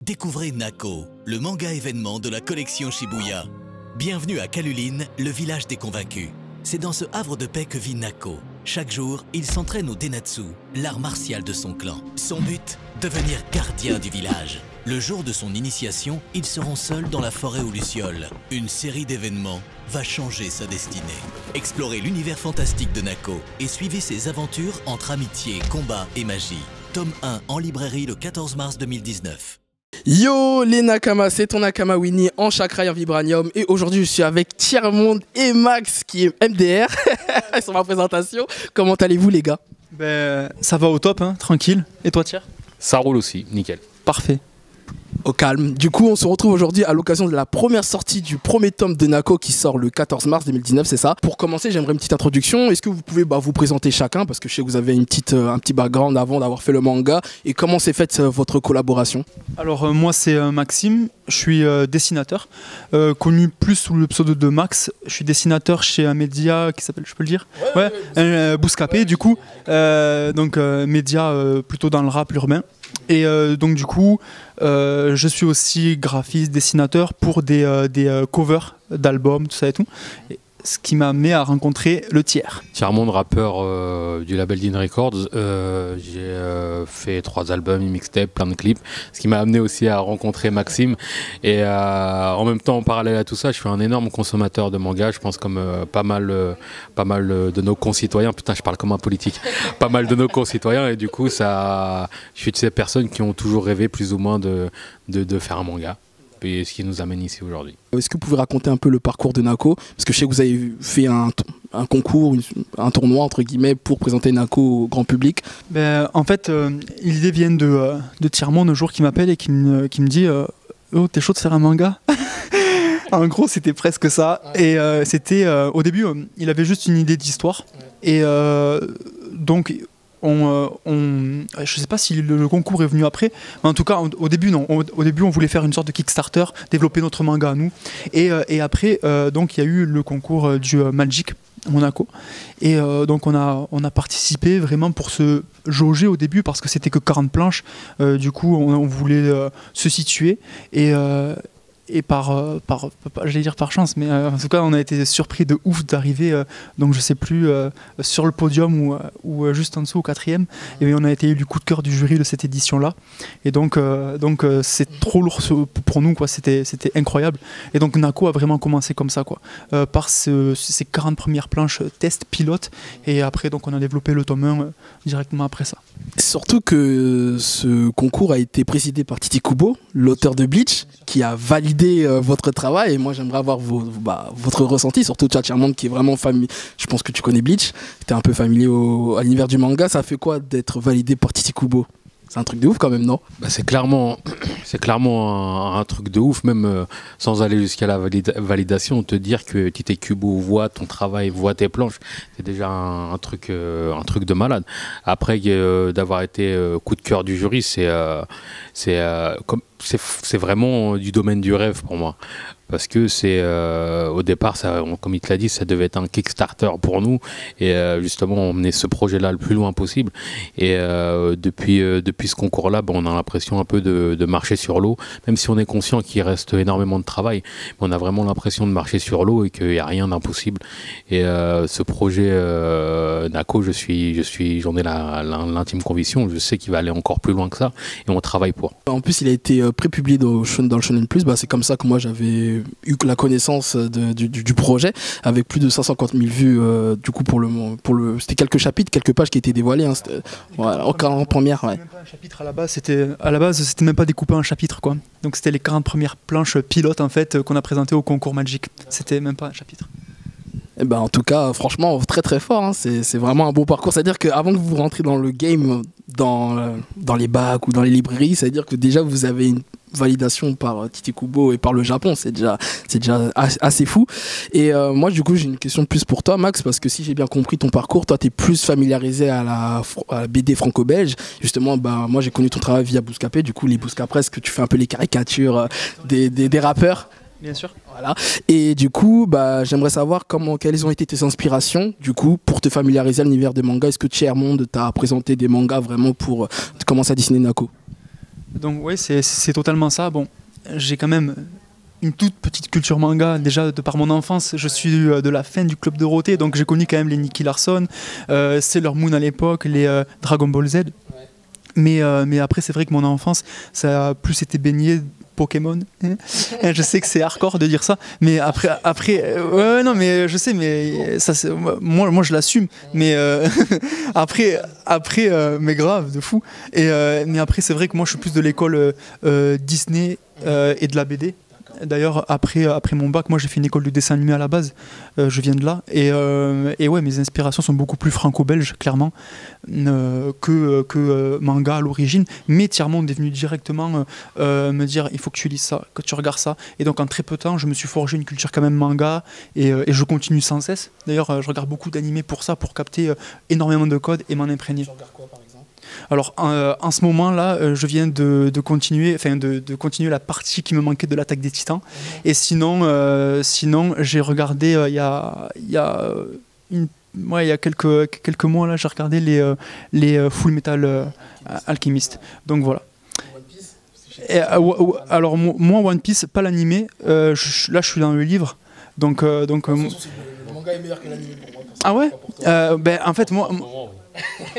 Découvrez Nako, le manga événement de la collection Shibuya. Bienvenue à Kaluline, le village des convaincus. C'est dans ce havre de paix que vit Nako. Chaque jour, il s'entraîne au Denatsu, l'art martial de son clan. Son but, devenir gardien du village. Le jour de son initiation, ils seront seuls dans la forêt aux Lucioles. Une série d'événements va changer sa destinée. Explorez l'univers fantastique de Nako et suivez ses aventures entre amitié, combat et magie. Tome 1 en librairie le 14 mars 2019. Yo les Nakama, c'est ton Nakama Winnie en chakra et en vibranium. Et aujourd'hui je suis avec Tiers-Monde et Max qui est MDR sur ma présentation. Comment allez-vous les gars? Ben, ça va au top, hein, tranquille. Et toi Thiers? Ça roule aussi, nickel. Parfait. Au calme. Du coup on se retrouve aujourd'hui à l'occasion de la première sortie du premier tome de Nako qui sort le 14 mars 2019, c'est ça. Pour commencer j'aimerais une petite introduction. Est-ce que vous pouvez vous présenter chacun, parce que je sais que vous avez un petit background avant d'avoir fait le manga. Et comment s'est faite votre collaboration? Alors moi c'est Maxime, je suis dessinateur, connu plus sous le pseudo de Max. Je suis dessinateur chez un média qui s'appelle, je peux le dire, Bouscapé du coup, donc média plutôt dans le rap urbain. Et donc du coup, je suis aussi graphiste, dessinateur pour des covers d'albums, tout ça et tout. Et ce qui m'a amené à rencontrer le Tiers. Tiers-Monde, rappeur du label Dean Records. J'ai fait 3 albums, une mixtape, plein de clips. Ce qui m'a amené aussi à rencontrer Maxime. Et en même temps, en parallèle à tout ça, je suis un énorme consommateur de manga. Je pense comme pas mal de nos concitoyens. Putain, je parle comme un politique. Pas mal de nos concitoyens. Et du coup, je suis de ces personnes qui ont toujours rêvé plus ou moins de faire un manga. Et ce qui nous amène ici aujourd'hui. Est-ce que vous pouvez raconter un peu le parcours de Nako? Parce que je sais que vous avez fait un concours, un tournoi entre guillemets pour présenter Nako au grand public. Ben, en fait, l'idée vient de Tiers-Monde un jour qui m'appelle et qui me dit oh, t'es chaud de faire un manga? En gros, c'était presque ça. Et c'était au début, il avait juste une idée d'histoire. Et donc, je sais pas si le concours est venu après, mais en tout cas au début non. Au début on voulait faire une sorte de Kickstarter, développer notre manga à nous. Et après donc il y a eu le concours du Magic Monaco. Et donc on a participé vraiment pour se jauger au début parce que c'était que 40 planches. Du coup on voulait se situer et j'allais dire par chance, mais en tout cas on a été surpris de ouf d'arriver, donc je sais plus, sur le podium ou juste en dessous au 4e, et on a été élu coup de cœur du jury de cette édition là, et donc c'est trop lourd pour nous quoi, c'était incroyable. Et donc Nako a vraiment commencé comme ça quoi, par ces 40 premières planches test pilote, et après donc on a développé le tome 1 directement après ça. Surtout que ce concours a été présidé par Titi Kubo, l'auteur de Bleach, qui a validé votre travail. Et moi j'aimerais avoir votre ressenti, surtout Tiers-Monde qui est vraiment familier. Je pense que tu connais Bleach, tu es un peu familier à l'univers du manga. Ça fait quoi d'être validé par Titi Kubo? C'est un truc de ouf quand même, non? C'est clairement un truc de ouf, même sans aller jusqu'à la validation. Te dire que Tite Kubo voit ton travail, voit tes planches, c'est déjà un truc de malade. Après d'avoir été coup de cœur du jury, c'est vraiment du domaine du rêve pour moi. Parce que au départ, comme il te l'a dit, ça devait être un Kickstarter pour nous. Et justement, on menait ce projet-là le plus loin possible. Et depuis ce concours-là, on a l'impression un peu de marcher sur l'eau. Même si on est conscient qu'il reste énormément de travail. On a vraiment l'impression de marcher sur l'eau et qu'il n'y a rien d'impossible. Et ce projet Nako, j'en ai l'intime conviction. Je sais qu'il va aller encore plus loin que ça. Et on travaille pour. En plus, il a été prépublié dans le Shonen Plus. C'est comme ça que moi j'avais eu la connaissance du projet, avec plus de 550 000 vues du coup c'était quelques chapitres, quelques pages qui étaient dévoilées, hein, voilà, en première. Ouais. Même pas un chapitre à la base, c'était même pas découpé en chapitres quoi. Donc c'était les 40 premières planches pilotes en fait qu'on a présentées au concours Magic. C'était même pas un chapitre. Et en tout cas, franchement, très très fort, hein. C'est vraiment un beau parcours. C'est-à-dire qu'avant que vous rentrez dans le game, dans les bacs ou dans les librairies, c'est-à-dire que déjà vous avez une validation par Titi Kubo et par le Japon, c'est déjà assez fou. Et moi du coup j'ai une question plus pour toi Max, parce que si j'ai bien compris ton parcours, toi tu es plus familiarisé à la BD franco-belge. Justement moi j'ai connu ton travail via Bouscapé, du coup les Bouscapresses que tu fais un peu les caricatures des rappeurs. Bien sûr. Voilà. Et du coup, j'aimerais savoir quelles ont été tes inspirations du coup pour te familiariser à l'univers des mangas. Est-ce que Tiers-Monde t'a présenté des mangas vraiment pour commencer à dessiner Nako? Donc ouais, c'est totalement ça. Bon, j'ai quand même une toute petite culture manga, déjà de par mon enfance. Je suis de la fin du Club Dorothée, donc j'ai connu quand même les Nicky Larson, Sailor Moon à l'époque, les Dragon Ball Z. Mais après, c'est vrai que mon enfance, ça a plus été baigné Pokémon. Je sais que c'est hardcore de dire ça, mais après ouais, non, mais je sais, mais ça, moi je l'assume. Mais après, mais grave, de fou. Mais après, c'est vrai que moi, je suis plus de l'école Disney et de la BD. D'ailleurs, après mon bac, moi j'ai fait une école de dessin animé à la base, je viens de là, et ouais, mes inspirations sont beaucoup plus franco-belges, clairement, que manga à l'origine, mais Tiers-Monde est venu directement me dire, il faut que tu lises ça, que tu regardes ça, et donc en très peu de temps, je me suis forgé une culture quand même manga, et je continue sans cesse. D'ailleurs, je regarde beaucoup d'animés pour ça, pour capter énormément de codes et m'en imprégner. Tu regardes quoi, par exemple? Alors en ce moment-là, je viens de continuer la partie qui me manquait de l'Attaque des Titans. Et sinon j'ai regardé il y a quelques mois là, j'ai regardé les Full Metal Alchemist. Donc voilà. Alors moi One Piece, pas l'animé. Là je suis dans le livre. Donc Le manga est meilleur que l'anime pour moi. ah ouais. En fait moi.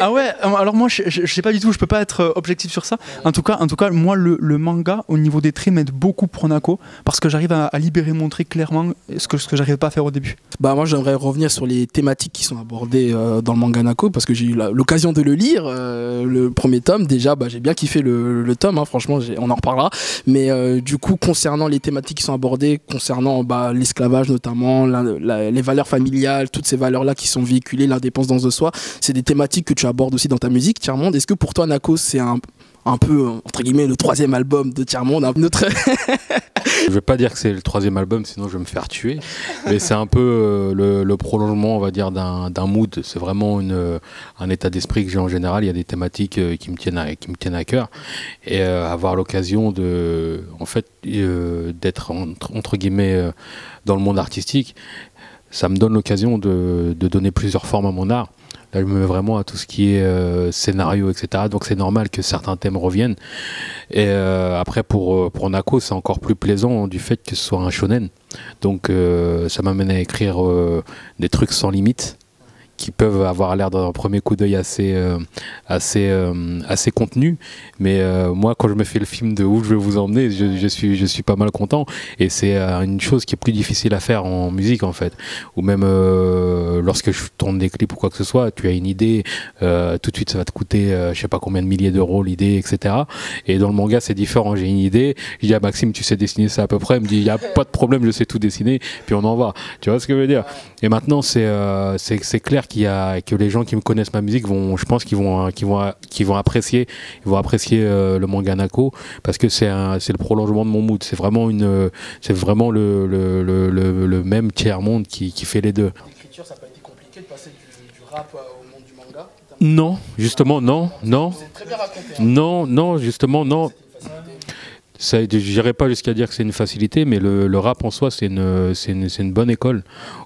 Ah ouais, alors moi je sais pas du tout, je peux pas être objectif sur ça. En tout cas moi le manga au niveau des traits m'aide beaucoup pour Nako, parce que j'arrive à libérer mon trait clairement, ce que j'arrivais pas à faire au début. Bah moi j'aimerais revenir sur les thématiques qui sont abordées dans le manga Nako, parce que j'ai eu l'occasion de le lire, le premier tome. Déjà j'ai bien kiffé le tome, hein, franchement on en reparlera. Mais du coup, concernant les thématiques qui sont abordées, concernant l'esclavage notamment, les valeurs familiales, toutes ces valeurs là qui sont véhiculées, l'indépendance de soi, c'est des thématiques que tu abordes aussi dans ta musique, Tiers-Monde. Est-ce que pour toi Nako c'est un peu, entre guillemets, le 3e album de Tiers-Monde, Je vais pas dire que c'est le 3e album, sinon je vais me faire tuer, mais c'est un peu le prolongement, on va dire, d'un mood. C'est vraiment un état d'esprit que j'ai en général. Il y a des thématiques qui me tiennent à cœur, et avoir l'occasion d'être entre guillemets dans le monde artistique, ça me donne l'occasion de donner plusieurs formes à mon art. Là, je me mets vraiment à tout ce qui est scénario, etc. Donc c'est normal que certains thèmes reviennent. Et après, pour Nako, c'est encore plus plaisant du fait que ce soit un shonen. Donc ça m'amène à écrire des trucs sans limite, qui peuvent avoir l'air d'un premier coup d'œil assez contenu, mais moi quand je me fais le film de où je vais vous emmener, je suis pas mal content, et c'est une chose qui est plus difficile à faire en musique en fait, ou même lorsque je tourne des clips ou quoi que ce soit, tu as une idée, tout de suite ça va te coûter je sais pas combien de milliers d'euros l'idée, etc. Et dans le manga c'est différent, j'ai une idée, je dis à Maxime tu sais dessiner ça à peu près, il me dit il y a pas de problème, je sais tout dessiner, puis on en va, tu vois ce que je veux dire. Et maintenant c'est clair que les gens qui me connaissent ma musique je pense qu'ils vont apprécier le manga Nako, parce que c'est le prolongement de mon mood. C'est vraiment le même Tiers-Monde qui fait les deux. L'écriture, ça n'a pas été compliqué de passer du rap au monde du manga? Non, justement, non. Vous êtes très bien raconté. Non, justement, non. Je n'irai pas jusqu'à dire que c'est une facilité, mais le rap en soi, c'est une bonne école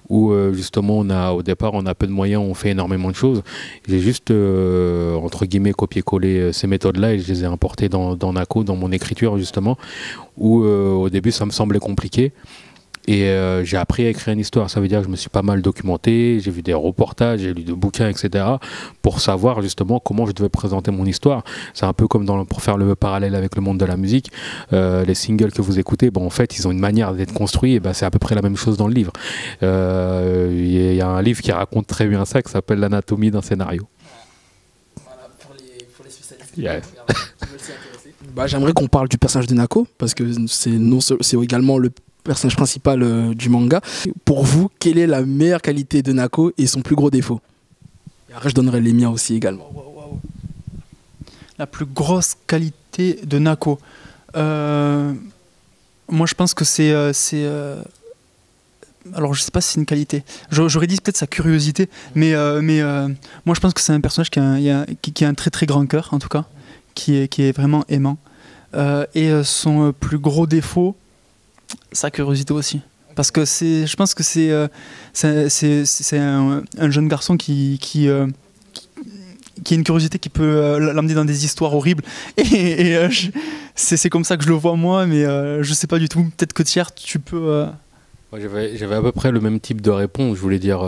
où justement au départ on a peu de moyens, on fait énormément de choses. J'ai juste entre guillemets copié-collé ces méthodes-là, et je les ai importées dans Nako, dans mon écriture justement, où au début ça me semblait compliqué. Et j'ai appris à écrire une histoire. Ça veut dire que je me suis pas mal documenté, j'ai vu des reportages, j'ai lu des bouquins, etc. pour savoir justement comment je devais présenter mon histoire. C'est un peu comme pour faire le parallèle avec le monde de la musique. Les singles que vous écoutez, en fait, ils ont une manière d'être construits, et c'est à peu près la même chose dans le livre. Il y a un livre qui raconte très bien ça, qui s'appelle L'anatomie d'un scénario. Voilà, pour les spécialistes. Yeah. J'aimerais qu'on parle du personnage de Nako, parce que c'est également le personnage principal du manga. Pour vous, quelle est la meilleure qualité de Nako et son plus gros défaut? Et après, je donnerai les miens aussi également. La plus grosse qualité de Nako, moi je pense que c'est alors je sais pas si c'est une qualité, j'aurais dit peut-être sa curiosité, mais moi je pense que c'est un personnage qui a un très très grand cœur, en tout cas, qui est vraiment aimant, et son plus gros défaut, sa curiosité aussi, parce que je pense que c'est un jeune garçon qui qui a une curiosité qui peut l'amener dans des histoires horribles. C'est comme ça que je le vois moi, mais je sais pas du tout. Peut-être que Thiers, tu peux. Moi, j'avais à peu près le même type de réponse. Je voulais dire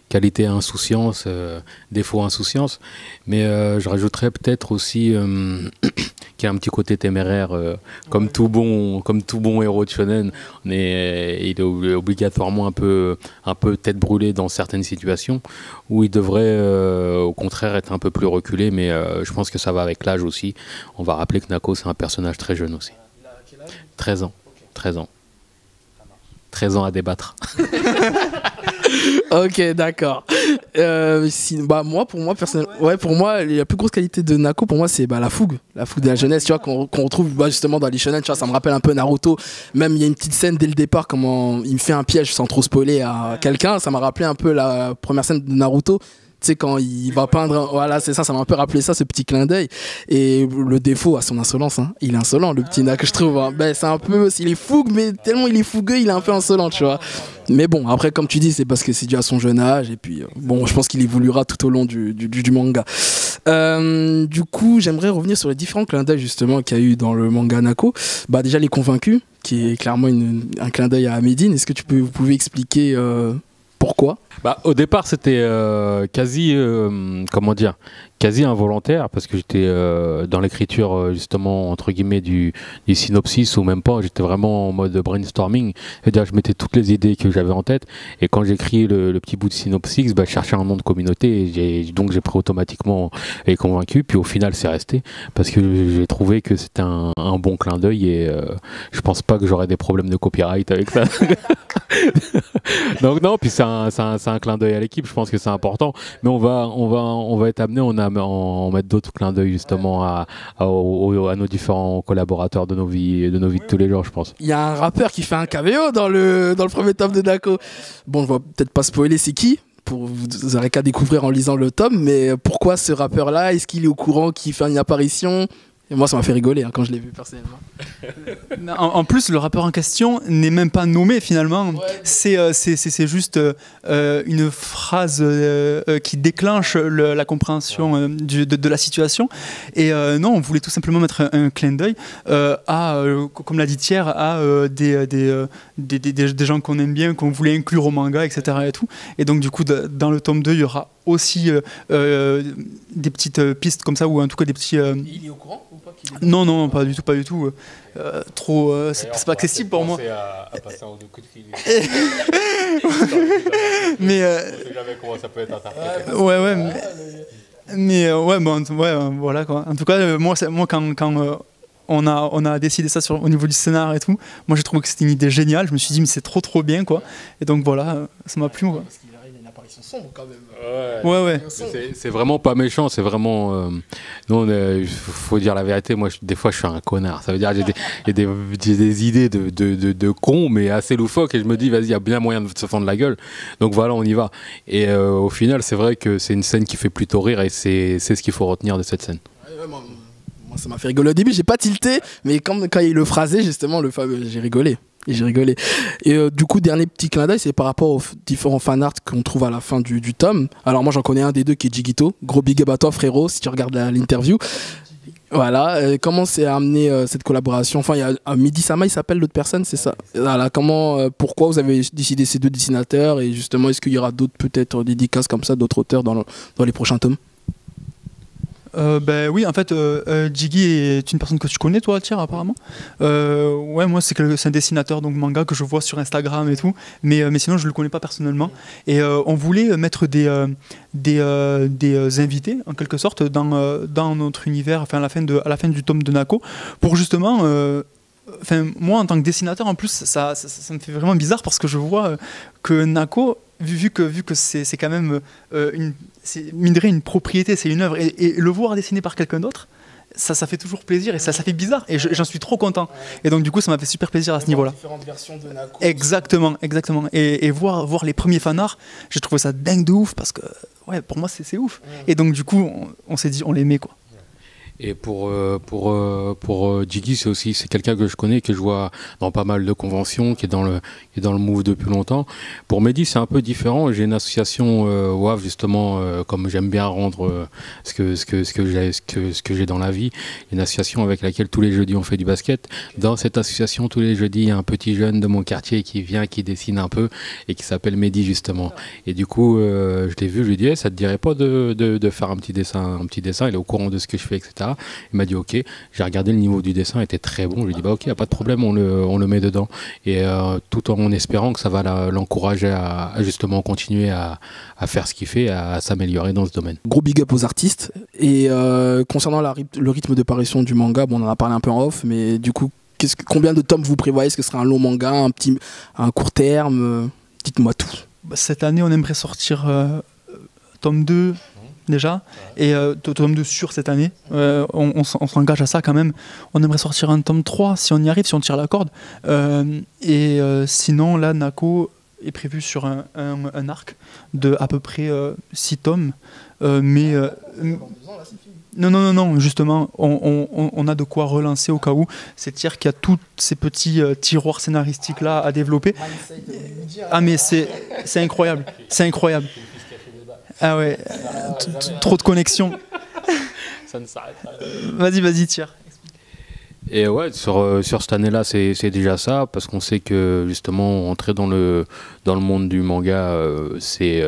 qualité insouciance, défaut insouciance, mais je rajouterais peut-être aussi qu'il y a un petit côté téméraire, comme tout bon héros de shonen. Il est obligatoirement un peu tête brûlée dans certaines situations où il devrait au contraire être un peu plus reculé, mais je pense que ça va avec l'âge aussi. On va rappeler que Nako, c'est un personnage très jeune aussi. 13 ans. 13 ans. 13 ans à débattre. Ok, d'accord. Moi, personnellement, pour moi, la plus grosse qualité de Nako, pour moi, c'est la fougue de la jeunesse, tu vois, qu'on retrouve justement dans les shonen, tu vois, ça me rappelle un peu Naruto. Même il y a une petite scène dès le départ, comment il me fait un piège sans trop spoiler à quelqu'un, ça m'a rappelé un peu la première scène de Naruto. Tu sais, quand il va peindre, voilà, c'est ça m'a un peu rappelé ça, ce petit clin d'œil. Et le défaut à son insolence, hein. Il est insolent, le petit Nako, je trouve. Hein. C'est un peu, il est fougue, mais tellement il est fougueux, il est un peu insolent, tu vois. Mais bon, après, comme tu dis, c'est parce que c'est dû à son jeune âge. Et puis, je pense qu'il évoluera tout au long du manga. Du coup, j'aimerais revenir sur les différents clins d'œil, justement, qu'il y a eu dans le manga Nako. Déjà, Les Convaincus, qui est clairement un clin d'œil à Medine. Est-ce que vous pouvez expliquer pourquoi ? Au départ, c'était quasi involontaire, parce que j'étais dans l'écriture justement entre guillemets du synopsis, ou même pas, j'étais vraiment en mode brainstorming, c'est-à-dire je mettais toutes les idées que j'avais en tête, et quand j'écris le petit bout de synopsis, je cherchais un nom de communauté, et donc j'ai pris automatiquement Les Convaincus, puis au final c'est resté, parce que j'ai trouvé que c'était un bon clin d'œil, et je pense pas que j'aurais des problèmes de copyright avec ça. Donc non, puis c'est un clin d'œil à l'équipe, je pense que c'est important, mais on va être amené en mettre d'autres clins d'œil justement à nos différents collaborateurs de nos vies de tous les jours, je pense. Il y a un rappeur qui fait un caméo dans le premier tome de Nako. Bon, je vais peut-être pas spoiler c'est qui, vous aurez qu'à découvrir en lisant le tome, mais pourquoi ce rappeur-là, est-ce qu'il est au courant qu'il fait une apparition ? Et moi, ça m'a fait rigoler quand je l'ai vu personnellement. En plus, le rappeur en question n'est même pas nommé finalement. Ouais. C'est juste une phrase qui déclenche la compréhension de la situation. Et non, on voulait tout simplement mettre un clin d'œil comme l'a dit Thiers, à des gens qu'on aime bien, qu'on voulait inclure au manga, etc. Et tout. Et donc, du coup, dans le tome 2, il y aura aussi des petites pistes comme ça, ou en tout cas des petits... Il est au courant ou pas Non, pas du tout. Trop, c'est pas accessible pour moi. À passer un coup de fil. Mais on sait jamais comment ça peut être interprété. Voilà quoi. En tout cas, moi quand on a décidé ça au niveau du scénar et tout, moi j'ai trouvé que c'était une idée géniale. Je me suis dit mais c'est trop bien quoi. Et donc voilà, ça m'a plu quoi. Sombre quand même. Ouais. C'est vraiment pas méchant, c'est vraiment. Il faut dire la vérité. Moi, des fois, je suis un connard. Ça veut dire j'ai des idées de con, mais assez loufoques, et je me dis, vas-y, il y a bien moyen de se fendre la gueule. Donc voilà, on y va. Et au final, c'est vrai que c'est une scène qui fait plutôt rire, et c'est ce qu'il faut retenir de cette scène. Moi, ça m'a fait rigoler au début. J'ai pas tilté, mais quand il le phrasait, justement, j'ai rigolé. Et du coup, dernier petit clin d'œil, c'est par rapport aux différents fanarts qu'on trouve à la fin du tome. Alors moi, j'en connais un des deux qui est Jigito. Gros big up à toi, frérot, si tu regardes l'interview. Voilà, comment c'est amené cette collaboration? Enfin, il y a Midi Sama, il s'appelle l'autre personne, c'est ça. Voilà, pourquoi vous avez décidé ces deux dessinateurs, et justement, est-ce qu'il y aura d'autres peut-être dédicaces comme ça, d'autres auteurs dans les prochains tomes? Oui, en fait, Jiggy est une personne que tu connais, toi, Thiers, apparemment. Moi, c'est un dessinateur donc manga que je vois sur Instagram et tout, mais sinon, je le connais pas personnellement. Et on voulait mettre des invités, en quelque sorte, dans notre univers, enfin, à la fin du tome de Nako, pour justement. Moi, en tant que dessinateur, en plus, ça me fait vraiment bizarre, parce que je vois que Nako, vu que c'est quand même mine de rien, une propriété, c'est une œuvre, et le voir dessiné par quelqu'un d'autre, ça fait toujours plaisir, et ça fait bizarre, et j'en suis trop content. Et donc du coup, ça m'a fait super plaisir à ce niveau-là. Différentes versions de Nako. Exactement. Et voir les premiers fanarts, j'ai trouvé ça dingue de ouf, parce que pour moi c'est ouf. Et donc du coup, on s'est dit, on les met quoi. Et pour Jiggy, c'est quelqu'un que je connais, que je vois dans pas mal de conventions, qui est dans le move depuis longtemps. Pour Mehdi, c'est un peu différent. J'ai une association WAV, justement, comme j'aime bien rendre ce que j'ai dans la vie. Une association avec laquelle tous les jeudis on fait du basket. Dans cette association, tous les jeudis, il y a un petit jeune de mon quartier qui vient, qui dessine un peu et qui s'appelle Mehdi, justement. Et du coup, je l'ai vu, je lui ai dit, ça te dirait pas de faire un petit dessin. Il est au courant de ce que je fais, etc. Il m'a dit ok, j'ai regardé le niveau du dessin, était très bon. Je lui ai dit bah ok, y a pas de problème, on le met dedans. Et tout en espérant que ça va l'encourager à justement continuer à faire ce qu'il fait, à s'améliorer dans ce domaine. Gros big up aux artistes. Et concernant le rythme de parution du manga, bon, on en a parlé un peu en off, mais du coup, combien de tomes vous prévoyez? Est-ce que ce sera un long manga, un court terme? Dites-moi tout. Cette année, on aimerait sortir tome 2 déjà, et tome 2 sur cette année. On s'engage à ça quand même. On aimerait sortir un tome 3 si on y arrive, si on tire la corde. Sinon, là, Nako est prévu sur un arc de à peu près 6 tomes. Non, justement, on a de quoi relancer au cas où. C'est-à-dire qu'il y a tous ces petits tiroirs scénaristiques-là à développer. Ah, mais c'est incroyable. C'est incroyable. Ah ouais, trop de connexions. Ça ne s'arrête pas. Vas-y, tire. Et ouais, sur cette année-là, c'est déjà ça, parce qu'on sait que justement, entrer dans le monde du manga, c'est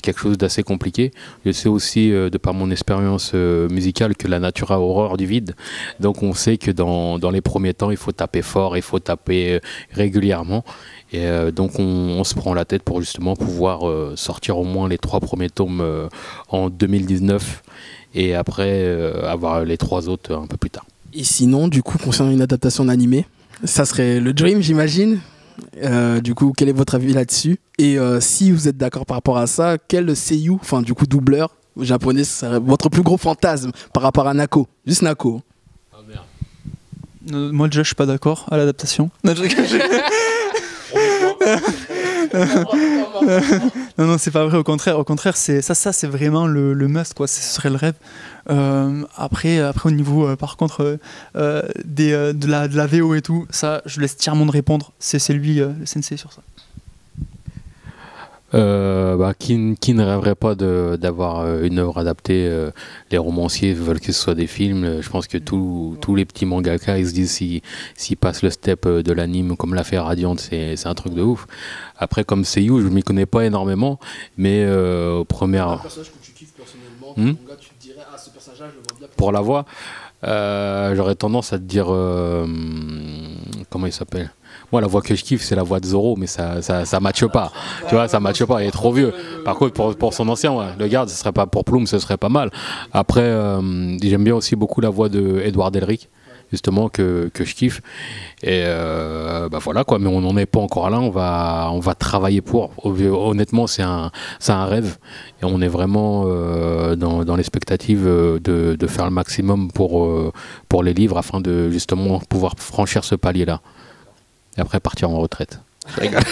quelque chose d'assez compliqué. Je sais aussi, de par mon expérience musicale, que la nature a horreur du vide. Donc on sait que dans les premiers temps, il faut taper fort, il faut taper régulièrement. Et donc on se prend la tête pour justement pouvoir sortir au moins les 3 premiers tomes en 2019 et après avoir les 3 autres un peu plus tard. Et sinon, du coup, concernant une adaptation d'animé, ça serait le dream, j'imagine. Du coup, quel est votre avis là-dessus? Et si vous êtes d'accord par rapport à ça, quel seiyuu, enfin du coup doubleur japonais, serait votre plus gros fantasme par rapport à Nako? Juste Nako. Ah merde. Moi déjà, je suis pas d'accord à l'adaptation. Non, c'est pas vrai. Au contraire, c'est vraiment le must, quoi. Ce serait le rêve. Après, au niveau, par contre, de la VO et tout, ça, je laisse Tiamon de répondre. C'est lui, le sensei sur ça. Qui ne rêverait pas d'avoir une œuvre adaptée? Les romanciers veulent que ce soit des films. Je pense que tous les petits mangaka, ils se disent s'ils passent le step de l'anime comme l'a fait Radiant, c'est un truc de ouf. Après, comme seiyuu, je m'y connais pas énormément, mais première... Un personnage que tu kiffes personnellement, ton manga, tu te dirais ce personnage-là, je le vois bien. Pour la voix, j'aurais tendance à te dire... comment il s'appelle? Moi, la voix que je kiffe, c'est la voix de Zoro, mais ça matche pas. Tu vois, ça matche pas, il est trop vieux. Par contre, pour son ancien, ouais, le garde, ce serait pas pour Plume, ce serait pas mal. Après, j'aime bien aussi beaucoup la voix de Edouard Elric, justement, que je kiffe. Et voilà, quoi, mais on n'en est pas encore là, on va travailler pour. Honnêtement, c'est un rêve. Et on est vraiment dans l'expectative de faire le maximum pour les livres afin de justement pouvoir franchir ce palier-là. Et après partir en retraite. Je rigole.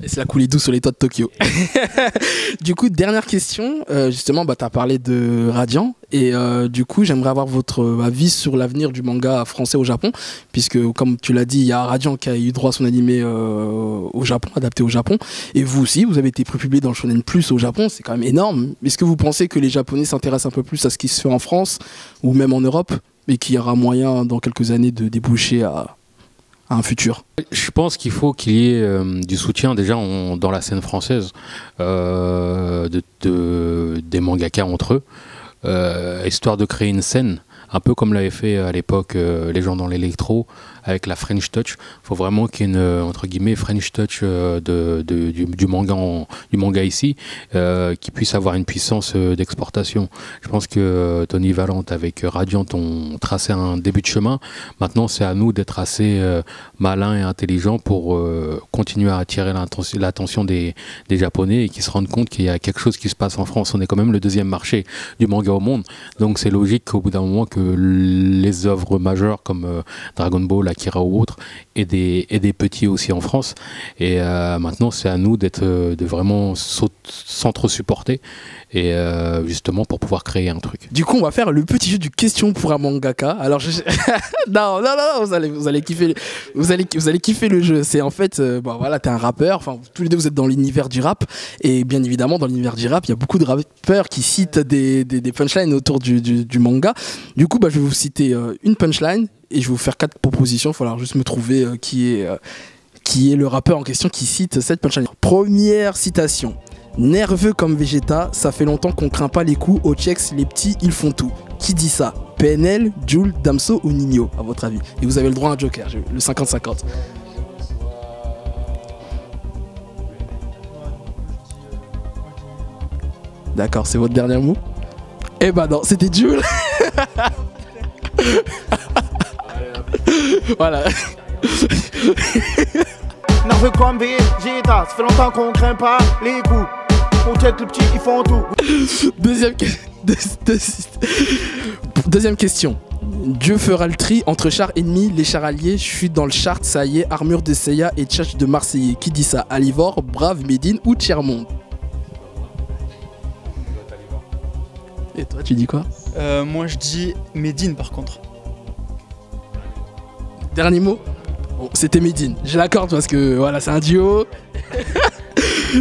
Et c'est la coulée douce sur les toits de Tokyo. Du coup, dernière question. Justement, tu as parlé de Radiant. Et du coup, j'aimerais avoir votre avis sur l'avenir du manga français au Japon. Puisque, comme tu l'as dit, il y a Radiant qui a eu droit à son animé au Japon, adapté au Japon. Et vous aussi, vous avez été publié dans le Shonen Plus au Japon. C'est quand même énorme. Est-ce que vous pensez que les Japonais s'intéressent un peu plus à ce qui se fait en France ou même en Europe? Et qu'il y aura moyen, dans quelques années, de déboucher à un futur? Je pense qu'il faut qu'il y ait du soutien déjà dans la scène française des mangakas entre eux, histoire de créer une scène, un peu comme l'avaient fait à l'époque les gens dans l'électro avec la French Touch. Il faut vraiment qu'il y ait une entre guillemets French Touch du manga ici, qui puisse avoir une puissance d'exportation. Je pense que Tony Valente avec Radiant ont tracé un début de chemin. Maintenant, c'est à nous d'être assez malins et intelligents pour continuer à attirer l'attention des Japonais et qu'ils se rendent compte qu'il y a quelque chose qui se passe en France. On est quand même le 2e marché du manga au monde, donc c'est logique qu'au bout d'un moment que les œuvres majeures comme Dragon Ball, Akira ou autres, et des petits aussi en France. Et maintenant, c'est à nous de vraiment s'entre-supporter et justement pour pouvoir créer un truc. Du coup, on va faire le petit jeu du question pour un mangaka. Alors, non, vous allez kiffer, vous allez kiffer le jeu. C'est en fait, bon, voilà, t'es un rappeur. Enfin, tous les deux, vous êtes dans l'univers du rap. Et bien évidemment, dans l'univers du rap, il y a beaucoup de rappeurs qui citent des punchlines autour du manga. Du coup, bah, je vais vous citer une punchline et je vais vous faire 4 propositions. Il va falloir juste me trouver qui est le rappeur en question qui cite cette punchline. Première citation. Nerveux comme Vegeta, ça fait longtemps qu'on craint pas les coups, au checks, les petits, ils font tout. Qui dit ça? PNL, Jul, Damso ou Nino, à votre avis? Et vous avez le droit à un joker, le 50-50. D'accord, c'est votre dernier mot? Eh ben non, c'était Jul. Voilà. Nerveux comme Vegeta, ça fait longtemps qu'on craint pas les coups. On check les petits, ils font tout. Deuxième question. Dieu fera le tri entre chars ennemis, les chars alliés. Je suis dans le chart, ça y est, armure de Seiya et tchatch de Marseillais. Qui dit ça? Alivor, Brave, Médine ou Tiermonde? Et toi, tu dis quoi? Moi, je dis Médine par contre. Dernier mot? Bon, c'était Médine. Je l'accorde parce que voilà, c'est un duo.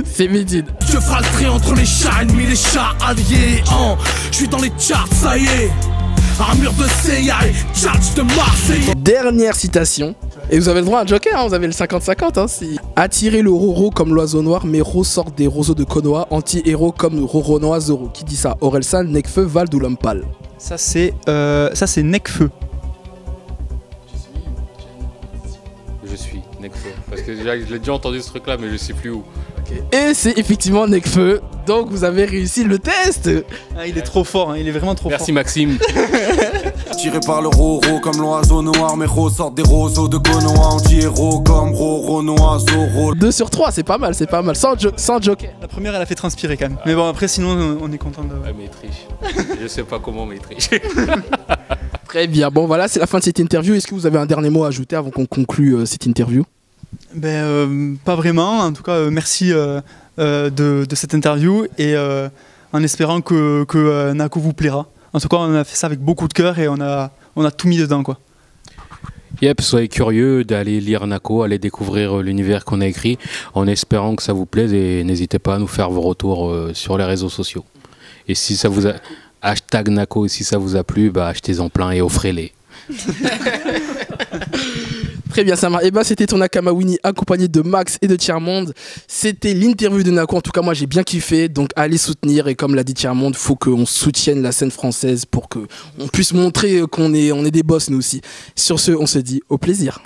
C'est Médine. Je ferai le tri entre les chats ennemis, les chats alliés. Je suis dans les charts, ça y est. Armure de Seiya et tchatch de Marseille. Dernière citation. Et vous avez le droit à un joker, hein, vous avez le 50-50. Hein, attirer le Roro comme l'oiseau noir, mais Ro sort des roseaux de Konoha. Anti-héros comme Roronoa Zoro. Qui dit ça? Orelsan, Nekfeu, Vald ou Lompal? Ça c'est Nekfeu. Je suis Nekfeu. Parce que déjà, je l'ai déjà entendu ce truc-là, mais je sais plus où. Et c'est effectivement Nekfeu. Donc vous avez réussi le test. Ah, il est trop fort, hein, il est vraiment trop Merci fort. Maxime. Tiré par le Roro comme l'oiseau noir, mais Ro sort des roseaux de Konoha. Anti-héros comme Roronoa Zoro. 2 sur 3, c'est pas mal, c'est pas mal. Sans joker. La première, elle a fait transpirer quand même. Mais bon, après, sinon, on est content de. Ouais, mais il triche. Je sais pas comment, mais il triche. Très bien. Bon, voilà, c'est la fin de cette interview. Est-ce que vous avez un dernier mot à ajouter avant qu'on conclue cette interview? Pas vraiment. En tout cas, merci de cette interview et en espérant que Nako vous plaira. En tout cas, on a fait ça avec beaucoup de cœur et on a tout mis dedans, quoi. Yep, soyez curieux d'aller lire Nako, aller découvrir l'univers qu'on a écrit en espérant que ça vous plaise et n'hésitez pas à nous faire vos retours sur les réseaux sociaux. Et si ça vous a... Hashtag Nako, si ça vous a plu, bah achetez-en plein et offrez-les. Très bien, ça marche. Et bah, c'était ton Akamawini accompagné de Max et de Tiermonde. C'était l'interview de Nako. En tout cas, moi, j'ai bien kiffé. Donc, allez soutenir. Et comme l'a dit Tiermonde, faut qu'on soutienne la scène française pour qu'on puisse montrer qu'on est des boss, nous aussi. Sur ce, on se dit au plaisir.